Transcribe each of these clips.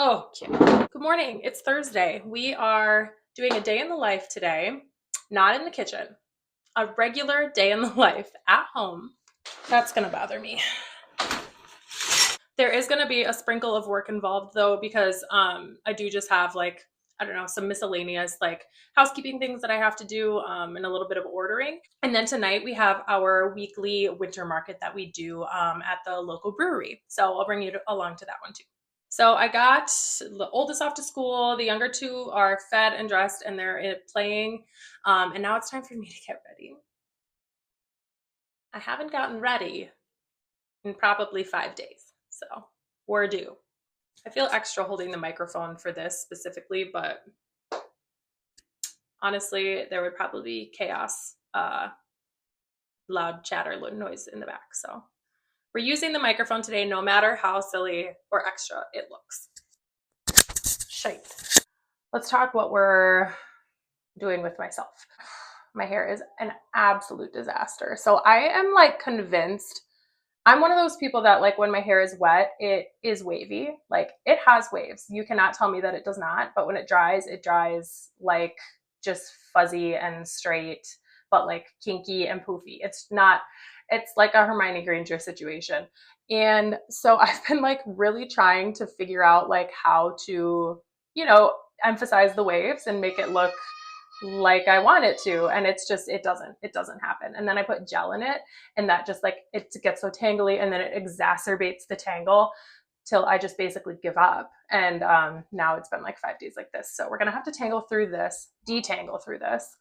Oh, cute. Good morning. It's Thursday. We are doing a day in the life today, not in the kitchen, a regular day in the life at home. That's going to bother me. There is going to be a sprinkle of work involved though, because I do just have I don't know, some miscellaneous housekeeping things that I have to do and a little bit of ordering. And then tonight we have our weekly winter market that we do at the local brewery. So I'll bring you along to that one too. So I got the oldest off to school. The younger two are fed and dressed and they're playing. And now it's time for me to get ready. I haven't gotten ready in probably 5 days. So we're due. I feel extra holding the microphone for this specifically, but honestly, there would probably be chaos, loud chatter noise in the back. So we're using the microphone today, no matter how silly or extra it looks. Shite. Let's talk what we're doing with myself. My hair is an absolute disaster. So I am convinced. I'm one of those people that when my hair is wet, it is wavy. It has waves. You cannot tell me that it does not. But when it dries just fuzzy and straight, but kinky and poofy. It's like a Hermione Granger situation. And so I've been really trying to figure out how to, emphasize the waves and make it look like I want it to, and it doesn't happen. And then I put gel in it, and that just it gets so tangly, and then it exacerbates the tangle till I just basically give up. And now it's been 5 days like this, so we're gonna have to detangle through this,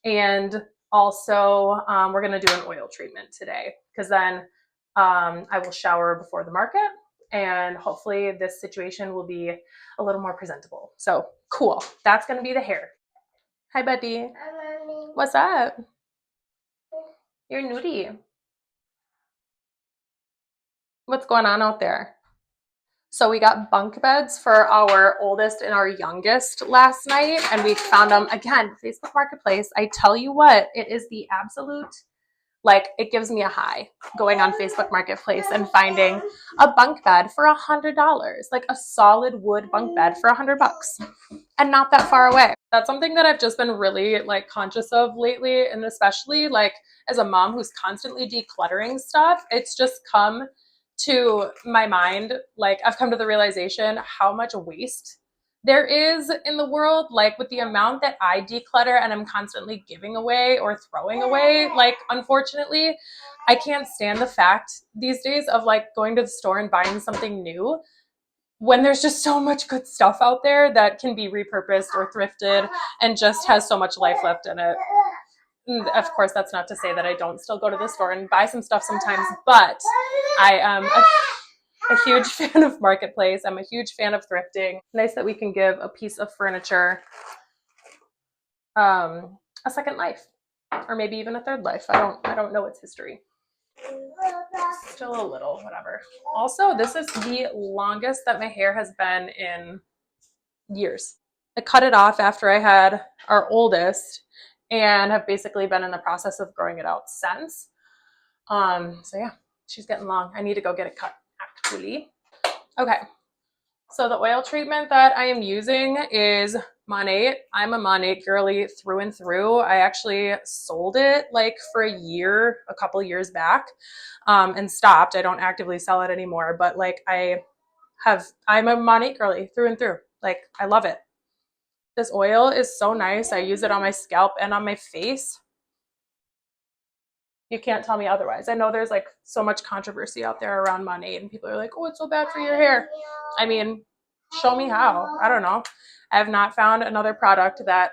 and also we're gonna do an oil treatment today, because then I will shower before the market, and hopefully this situation will be a little more presentable. So cool. That's gonna be the hair. Hi, buddy. Hi, Mommy. What's up? You're nudie. What's going on out there? So we got bunk beds for our oldest and our youngest last night, and we found them again, Facebook Marketplace. I tell you what, it is the absolute, it gives me a high going on Facebook Marketplace and finding a bunk bed for $100, a solid wood bunk bed for $100, and not that far away. That's something that I've just been really conscious of lately, and especially as a mom who's constantly decluttering stuff, it's just come to my mind. I've come to the realization how much waste there is in the world, with the amount that I declutter and I'm constantly giving away or throwing away. Unfortunately, I can't stand the fact these days of going to the store and buying something new when there's just so much good stuff out there that can be repurposed or thrifted and just has so much life left in it. And of course, that's not to say that I don't still go to the store and buy some stuff sometimes, but I am a huge fan of Marketplace. I'm a huge fan of thrifting. Nice that we can give a piece of furniture a second life, or maybe even a third life. I don't know its history. Still a little, whatever. Also, this is the longest that my hair has been in years. I cut it off after I had our oldest and have basically been in the process of growing it out since. So yeah, she's getting long. I need to go get it cut actually. Okay. So the oil treatment that I am using is Monate. I'm a Monate girly through and through. I actually sold it for a year, a couple years back, and stopped. I don't actively sell it anymore, but I'm a Monate girly through and through. I love it. This oil is so nice. I use it on my scalp and on my face. You can't tell me otherwise. I know there's so much controversy out there around Monate, and people are like, oh, it's so bad for your hair. I mean, show me how. I don't know. I have not found another product that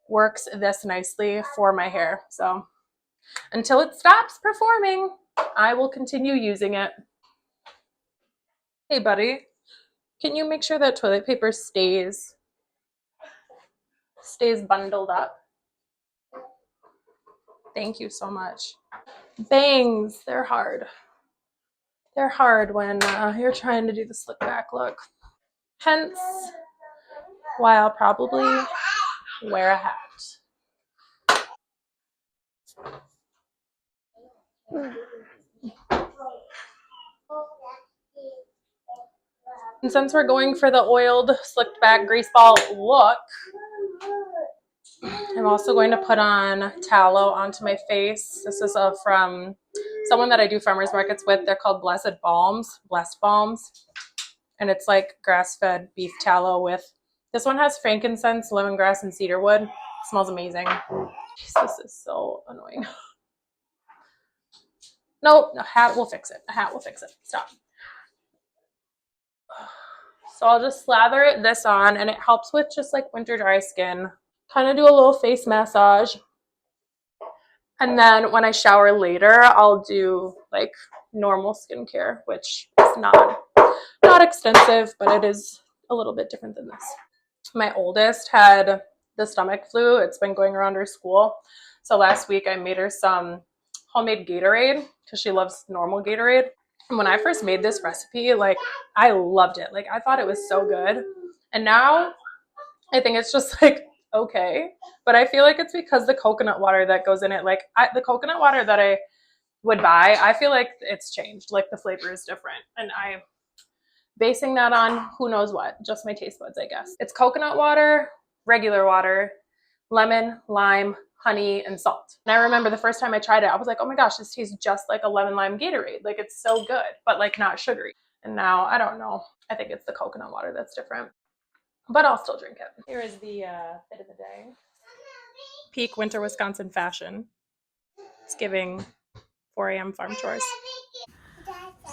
works this nicely for my hair. So until it stops performing, I will continue using it. Hey, buddy, can you make sure that toilet paper stays bundled up? Thank you so much. Bangs, they're hard. They're hard when you're trying to do the slick back look. Hence why I'll probably wear a hat. And since we're going for the oiled slicked back grease ball look, I'm also going to put on tallow onto my face. This is from someone that I do farmers markets with. They're called Blessed Balms. And it's like grass-fed beef tallow with, this one has frankincense, lemongrass, and cedarwood. It smells amazing. Jeez, this is so annoying. Nope, a hat will fix it. A hat will fix it. Stop. So I'll just slather this on, and it helps with just like winter dry skin. Kind of do a little face massage. And then when I shower later, I'll do like normal skincare, which is not extensive, but it is a little bit different than this. My oldest had the stomach flu. It's been going around her school. So last week I made her some homemade Gatorade because she loves normal Gatorade. And when I first made this recipe, like I loved it. Like I thought it was so good. And now I think it's just like okay. But I feel like it's because the coconut water that goes in it, like the coconut water that I would buy, I feel like it's changed. Like the flavor is different. And I'm basing that on who knows what, just my taste buds, I guess. It's coconut water, regular water, lemon, lime, honey, and salt. And I remember the first time I tried it, I was like, oh my gosh, this tastes just like a lemon lime Gatorade. Like it's so good, but like not sugary. And now, I don't know. I think it's the coconut water that's different, but I'll still drink it. Here is the bit of the day. Peak winter Wisconsin fashion. It's giving 4 a.m. farm chores.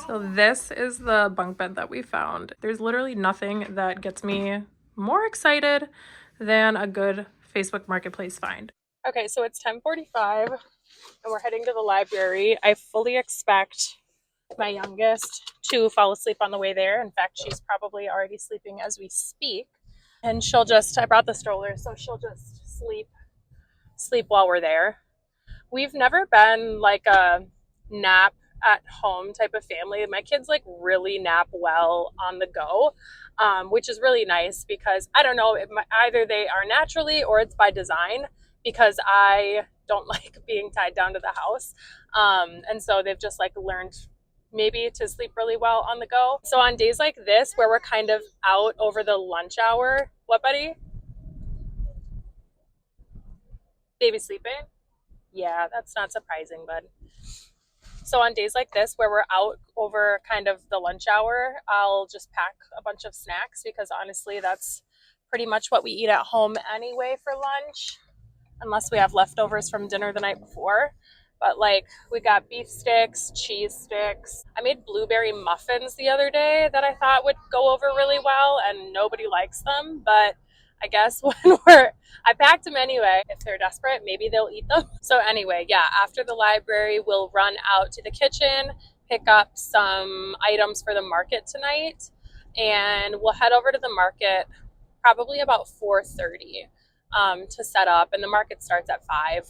So this is the bunk bed that we found. There's literally nothing that gets me more excited than a good Facebook Marketplace find. Okay, so it's 10:45 and we're heading to the library. I fully expect my youngest to fall asleep on the way there. In fact, she's probably already sleeping as we speak. And she'll just, I brought the stroller, so she'll just sleep while we're there. We've never been like a nap at home type of family. My kids like really nap well on the go, which is really nice because I don't know, either they are naturally or it's by design because I don't like being tied down to the house. And so they've just like learned maybe to sleep really well on the go. So on days like this where we're kind of out over the lunch hour, what buddy? Baby sleeping? Yeah, that's not surprising, bud. So on days like this where we're out over kind of the lunch hour, I'll just pack a bunch of snacks because honestly, that's pretty much what we eat at home anyway for lunch, unless we have leftovers from dinner the night before. But like we got beef sticks, cheese sticks. I made blueberry muffins the other day that I thought would go over really well and nobody likes them, but I guess I packed them anyway. If they're desperate, maybe they'll eat them. So anyway, yeah, after the library, we'll run out to the kitchen, pick up some items for the market tonight, and we'll head over to the market probably about 4:30 to set up. And the market starts at 5.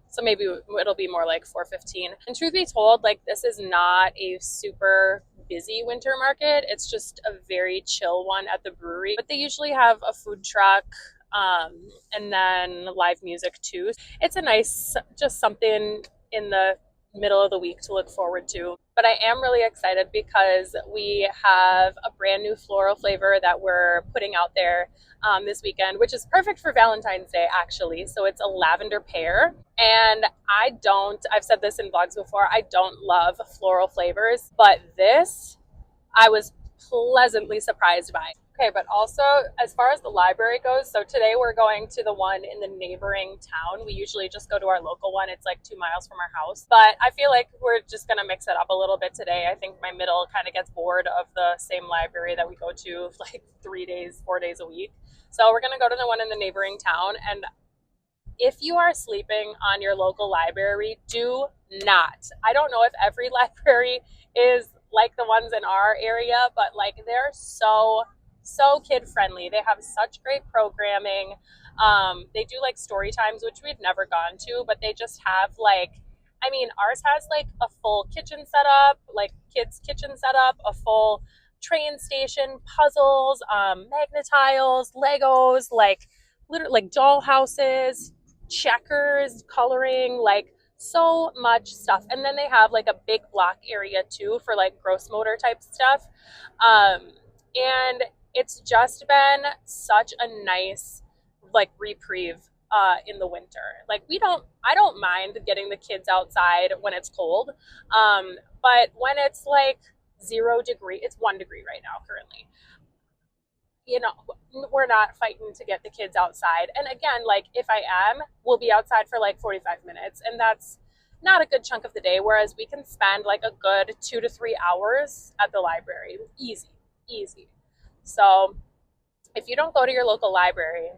So maybe it'll be more like 4:15. And truth be told, like this is not a super busy winter market. It's just a very chill one at the brewery. But they usually have a food truck and then live music too. It's a nice, just something in the middle of the week to look forward to. But I am really excited because we have a brand new floral flavor that we're putting out there this weekend, which is perfect for Valentine's Day, actually. So it's a lavender pear. And I've said this in vlogs before, I don't love floral flavors, but this I was pleasantly surprised by. Okay, but also as far as the library goes, so today we're going to the one in the neighboring town. We usually just go to our local one. It's like 2 miles from our house, but I feel like we're just gonna mix it up a little bit today. I think my middle kind of gets bored of the same library that we go to like 4 days a week. So we're gonna go to the one in the neighboring town. And if you are sleeping on your local library, do not. I don't know if every library is like the ones in our area, but like they're so kid friendly. They have such great programming. They do like story times, which we've never gone to, but they just have like, I mean, ours has like a full kitchen setup, like kids kitchen setup, a full train station, puzzles, magnetiles, Legos, like literally like doll houses, checkers, coloring, like so much stuff. And then they have like a big block area too for like gross motor type stuff. And it's just been such a nice like reprieve in the winter. Like I don't mind getting the kids outside when it's cold. But when it's like 0 degree, it's 1 degree right now currently. You know, we're not fighting to get the kids outside. And again, like if I am, we'll be outside for like 45 minutes, and that's not a good chunk of the day. Whereas we can spend like a good 2 to 3 hours at the library. Easy, easy. So if you don't go to your local library,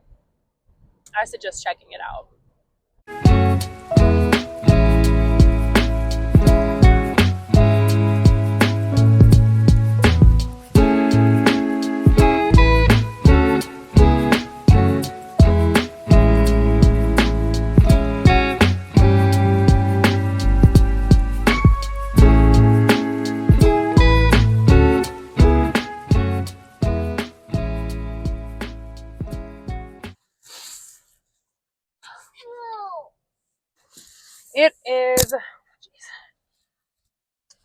I suggest checking it out. It is,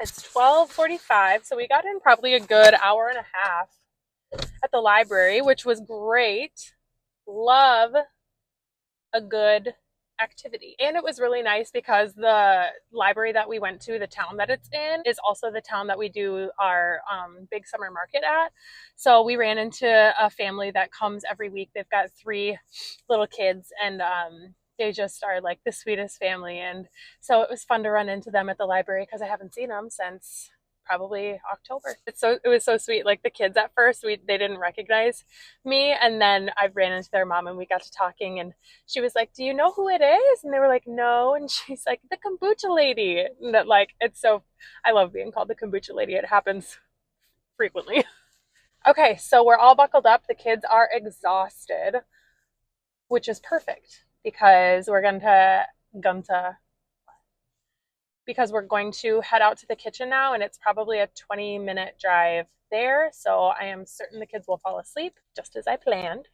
it's 12:45, so we got in probably a good hour and a half at the library, which was great. Love a good activity. And it was really nice because the library that we went to, the town that it's in, is also the town that we do our big summer market at. So we ran into a family that comes every week. They've got 3 little kids, and they just are like the sweetest family. And so it was fun to run into them at the library because I haven't seen them since probably October. It was so sweet. Like the kids at first, they didn't recognize me, and then I ran into their mom and we got to talking, and she was like, "Do you know who it is?" And they were like, "No." And she's like, "The kombucha lady." And that, like, it's so, I love being called the kombucha lady. It happens frequently. Okay, so we're all buckled up. The kids are exhausted, which is perfect because we're going to head out to the kitchen now, and it's probably a 20-minute drive there. So I am certain the kids will fall asleep just as I planned.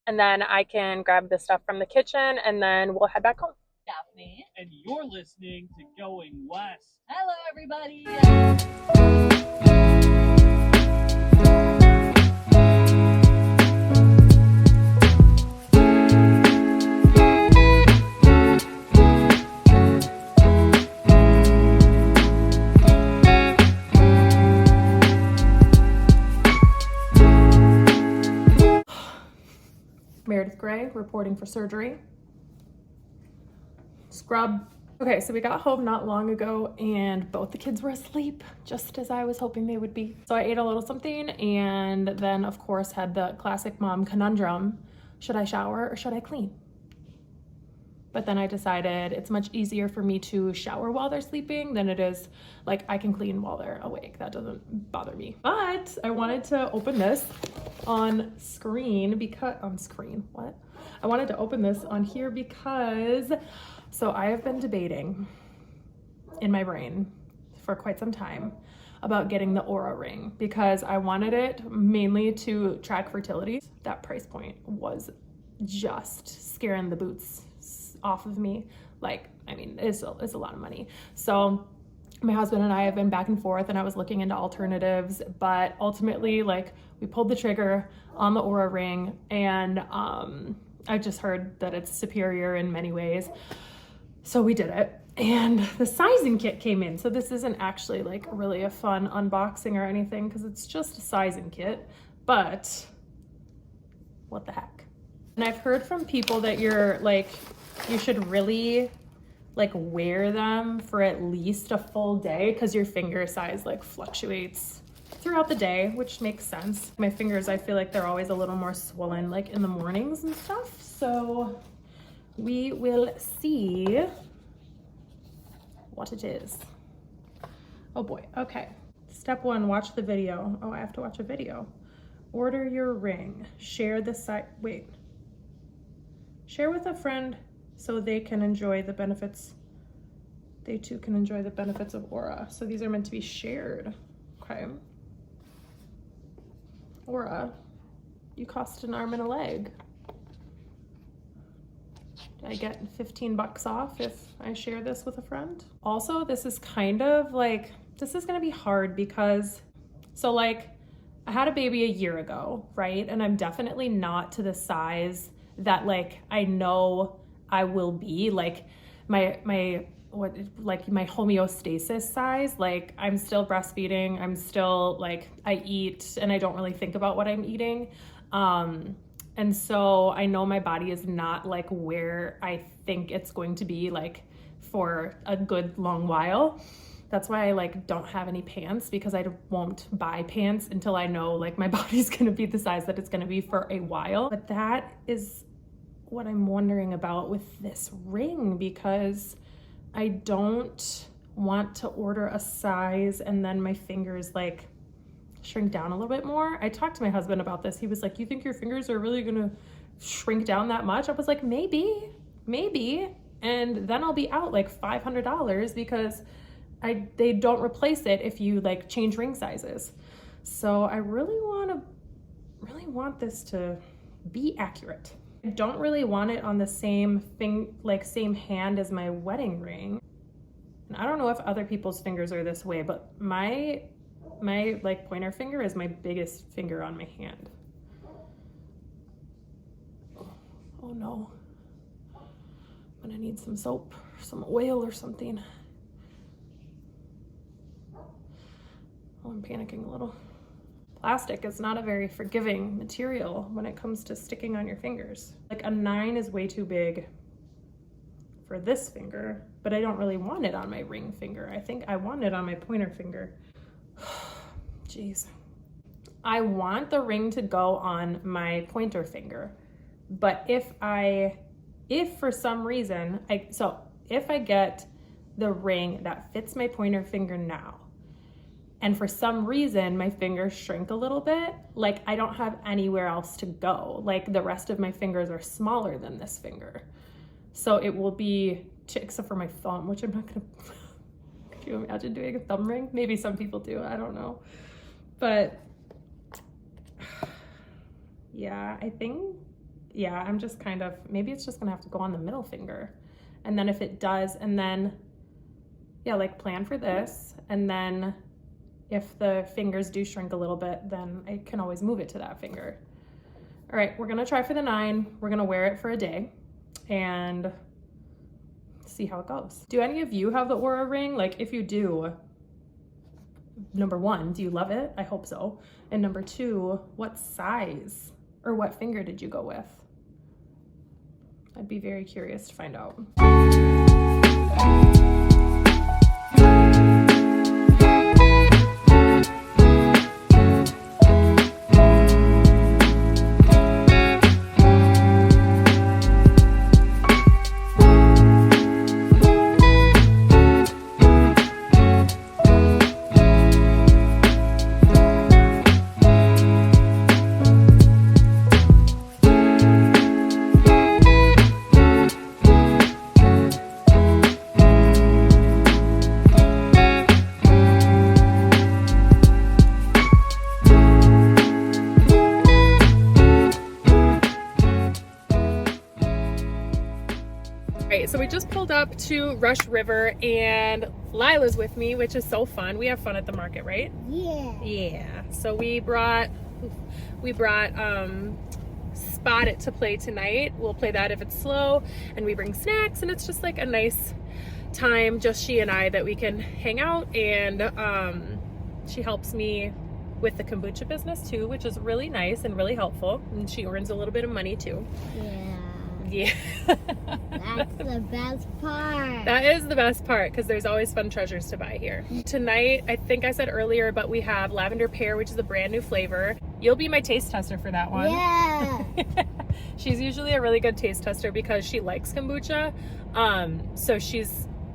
And then I can grab the stuff from the kitchen, and then we'll head back home. Daphne. And you're listening to Going West. Hello, everybody. Meredith Gray reporting for surgery. Scrub. Okay, so we got home not long ago and both the kids were asleep, just as I was hoping they would be. So I ate a little something, and then of course had the classic mom conundrum. Should I shower or should I clean? But then I decided it's much easier for me to shower while they're sleeping than it is, like, I can clean while they're awake. That doesn't bother me. But I wanted to open this on screen because, I wanted to open this on here because, so I have been debating in my brain for quite some time about getting the Oura ring because I wanted it mainly to track fertility. That price point was just scaring the boots off of me. Like, I mean, it's a lot of money. So my husband and I have been back and forth, and I was looking into alternatives, but ultimately, like, we pulled the trigger on the Oura ring, and I just heard that it's superior in many ways. So we did it, and the sizing kit came in. So this isn't actually like really a fun unboxing or anything because it's just a sizing kit, but what the heck. And I've heard from people that you should really like wear them for at least a full day because your finger size like fluctuates throughout the day, which makes sense. My fingers, I feel like they're always a little more swollen like in the mornings and stuff. So we will see what it is. Oh boy, okay. Step 1, watch the video. Oh, I have to watch a video. Order your ring. Share the site. Wait. Share with a friend so they can enjoy the benefits. They too can enjoy the benefits of Oura. So these are meant to be shared. Okay. Oura, you cost an arm and a leg. Do I get 15 bucks off if I share this with a friend? Also, this is kind of like, this is gonna be hard because, so like, I had a baby a year ago, right? And I'm definitely not to the size that like I know I will be, like my homeostasis size. Like I'm still breastfeeding, I'm still like I eat and I don't really think about what I'm eating. And so I know my body is not like where I think it's going to be like for a good long while. That's why I like don't have any pants, because I won't buy pants until I know like my body's gonna be the size that it's gonna be for a while. But that is what I'm wondering about with this ring, because I don't want to order a size and then my fingers like shrink down a little bit more. I talked to my husband about this. He was like, you think your fingers are really gonna shrink down that much? I was like, maybe. And then I'll be out like $500 because they don't replace it if you like change ring sizes. So I really want this to be accurate. I don't really want it on the same same hand as my wedding ring. And I don't know if other people's fingers are this way, but my like pointer finger is my biggest finger on my hand. Oh no. I'm gonna need some soap, some oil or something. Oh, I'm panicking a little. Plastic is not a very forgiving material when it comes to sticking on your fingers. Like a 9 is way too big for this finger, but I don't really want it on my ring finger. I think I want it on my pointer finger. Jeez. I want the ring to go on my pointer finger, but if for some reason, if I get the ring that fits my pointer finger now, and for some reason my fingers shrink a little bit, like I don't have anywhere else to go. Like the rest of my fingers are smaller than this finger. So it will be, except for my thumb, which I'm not gonna, can you imagine doing a thumb ring? Maybe some people do, I don't know. But yeah, I'm just kind of, maybe it's just gonna have to go on the middle finger. And then if it does, and then, yeah, like plan for this, and then if the fingers do shrink a little bit, then I can always move it to that finger. All right, we're gonna try for the 9. We're gonna wear it for a day and see how it goes. Do any of you have the Oura ring? Like if you do, number 1, do you love it? I hope so. And number 2, what size or what finger did you go with? I'd be very curious to find out. So we just pulled up to Rush River and Lila's with me, which is so fun. We have fun at the market, right? Yeah. So we brought Spot It to play tonight. We'll play that if it's slow, and we bring snacks, and it's just like a nice time, just she and I, that we can hang out. And she helps me with the kombucha business too, which is really nice and really helpful, and she earns a little bit of money too. Yeah. That's the best part. That is the best part, because there's always fun treasures to buy here. Tonight, I think I said earlier, but we have lavender pear, which is a brand new flavor. You'll be my taste tester for that one. Yeah. She's usually a really good taste tester because she likes kombucha.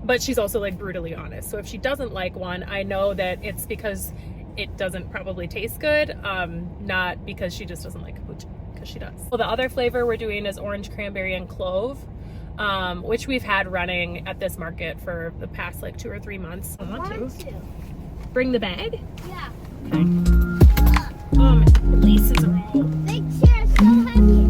But she's also like brutally honest. So if she doesn't like one, I know that it's because it doesn't probably taste good, not because she just doesn't like kombucha. She does. Well, the other flavor we're doing is orange, cranberry, and clove, which we've had running at this market for the past like 2 or 3 months. I want to bring the bag. Yeah. Okay. Oh, my laces are all. Big chair is so heavy.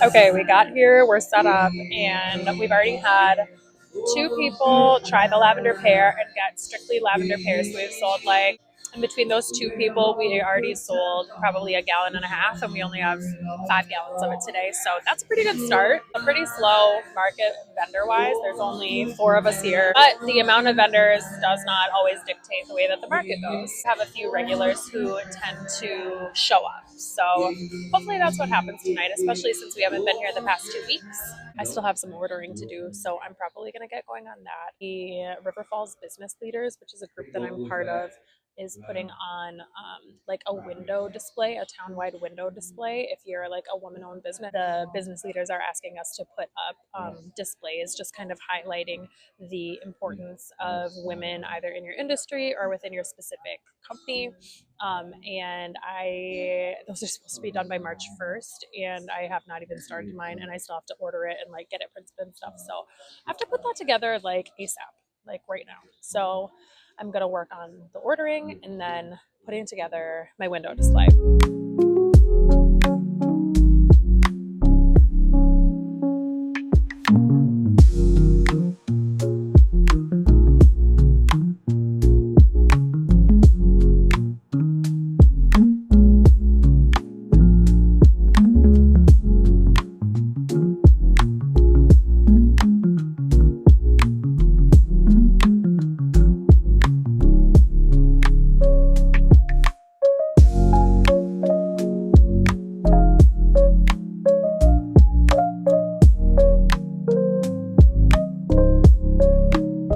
Okay, we got here, we're set up, and we've already had 2 people try the lavender pear and get strictly lavender pears. So we've sold like, in between those 2 people, we already sold probably a gallon and a half, and we only have 5 gallons of it today. So that's a pretty good start. A pretty slow market vendor-wise. There's only 4 of us here, but the amount of vendors does not always dictate the way that the market goes. We have a few regulars who tend to show up. So hopefully that's what happens tonight, especially since we haven't been here the past 2 weeks. I still have some ordering to do, so I'm probably going to get going on that. The River Falls Business Leaders, which is a group that I'm part of, is putting on like a window display, a town-wide window display. If you're like a woman-owned business, the business leaders are asking us to put up displays, just kind of highlighting the importance of women either in your industry or within your specific company. And those are supposed to be done by March 1st, and I have not even started mine, and I still have to order it and like get it printed and stuff. So I have to put that together like ASAP, like right now. So I'm gonna work on the ordering and then putting together my window display.